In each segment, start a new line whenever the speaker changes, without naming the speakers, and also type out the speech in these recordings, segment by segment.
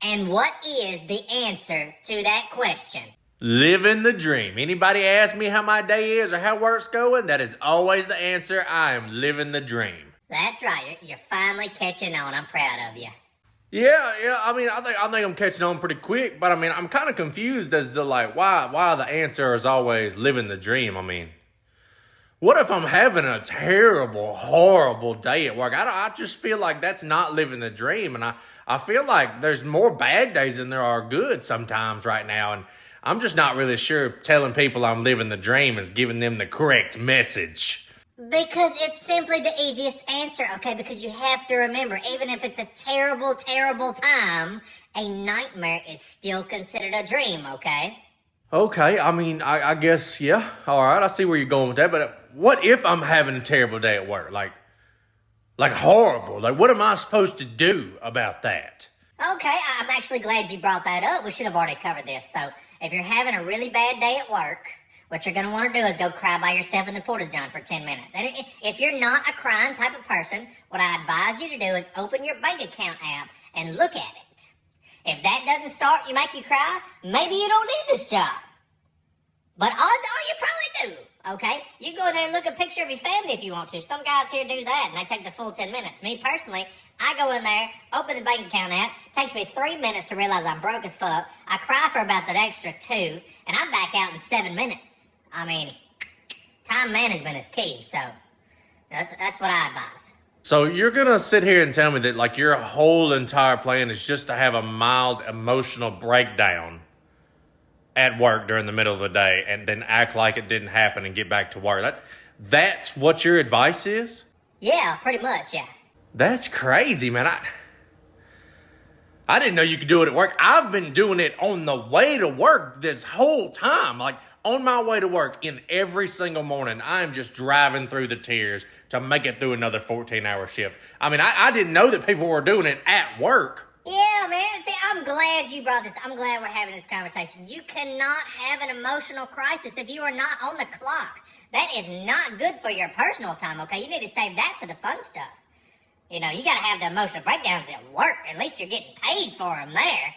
And what is the answer to that question?
Living the dream. Anybody ask me how my day is or how work's going, that is always the answer. I am living the dream.
That's right. You're finally catching on. I'm proud of you.
Yeah. I mean, I think I'm catching on pretty quick, but I mean, I'm kind of confused as to like why the answer is always living the dream. I mean, what if I'm having a terrible, horrible day at work? I just feel like that's not living the dream, and I feel like there's more bad days than there are good sometimes right now, and I'm just not really sure telling people I'm living the dream is giving them the correct message.
Because it's simply the easiest answer, okay? Because you have to remember, even if it's a terrible, terrible time, a nightmare is still considered a dream, okay?
Okay, I mean, I guess, yeah, all right, I see where you're going with that, but what if I'm having a terrible day at work? Like horrible. Like, what am I supposed to do about that?
Okay, I'm actually glad you brought that up. We should have already covered this. So, if you're having a really bad day at work, what you're going to want to do is go cry by yourself in the Portajon for 10 minutes. And if you're not a crying type of person, what I advise you to do is open your bank account app and look at it. If that doesn't start you make you cry, maybe you don't need this job. But odds are you probably do, okay? You go in there and look at a picture of your family if you want to. Some guys here do that, and they take the full 10 minutes. Me, personally, I go in there, open the bank account app. Takes me 3 minutes to realize I'm broke as fuck. I cry for about that extra 2, and I'm back out in 7 minutes. I mean, time management is key, so that's what I advise.
So you're going to sit here and tell me that like your whole entire plan is just to have a mild emotional breakdown at work during the middle of the day and then act like it didn't happen and get back to work. That's what your advice is?
Yeah, pretty much, yeah.
That's crazy, man. I didn't know you could do it at work. I've been doing it on the way to work this whole time. Like, on my way to work in every single morning, I am just driving through the tears to make it through another 14-hour shift. I mean, I didn't know that people were doing it at work.
Yeah, man. See, I'm glad you brought this. I'm glad we're having this conversation. You cannot have an emotional crisis if you are not on the clock. That is not good for your personal time, okay? You need to save that for the fun stuff. You know, you gotta have the emotional breakdowns at work. At least you're getting paid for them there.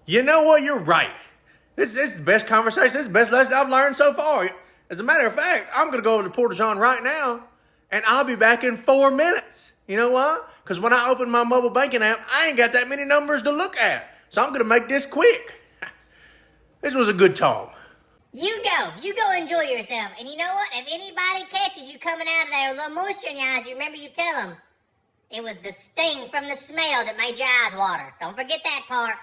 You know what? You're right. This is the best conversation. This is the best lesson I've learned so far. As a matter of fact, I'm going to go over to Portajon right now, and I'll be back in 4 minutes. You know why? Because when I open my mobile banking app, I ain't got that many numbers to look at. So I'm going to make this quick. This was a good talk.
You go enjoy yourself. And you know what? If anybody catches you coming out of there with a little moisture in your eyes, you remember you tell them it was the sting from the smell that made your eyes water. Don't forget that part.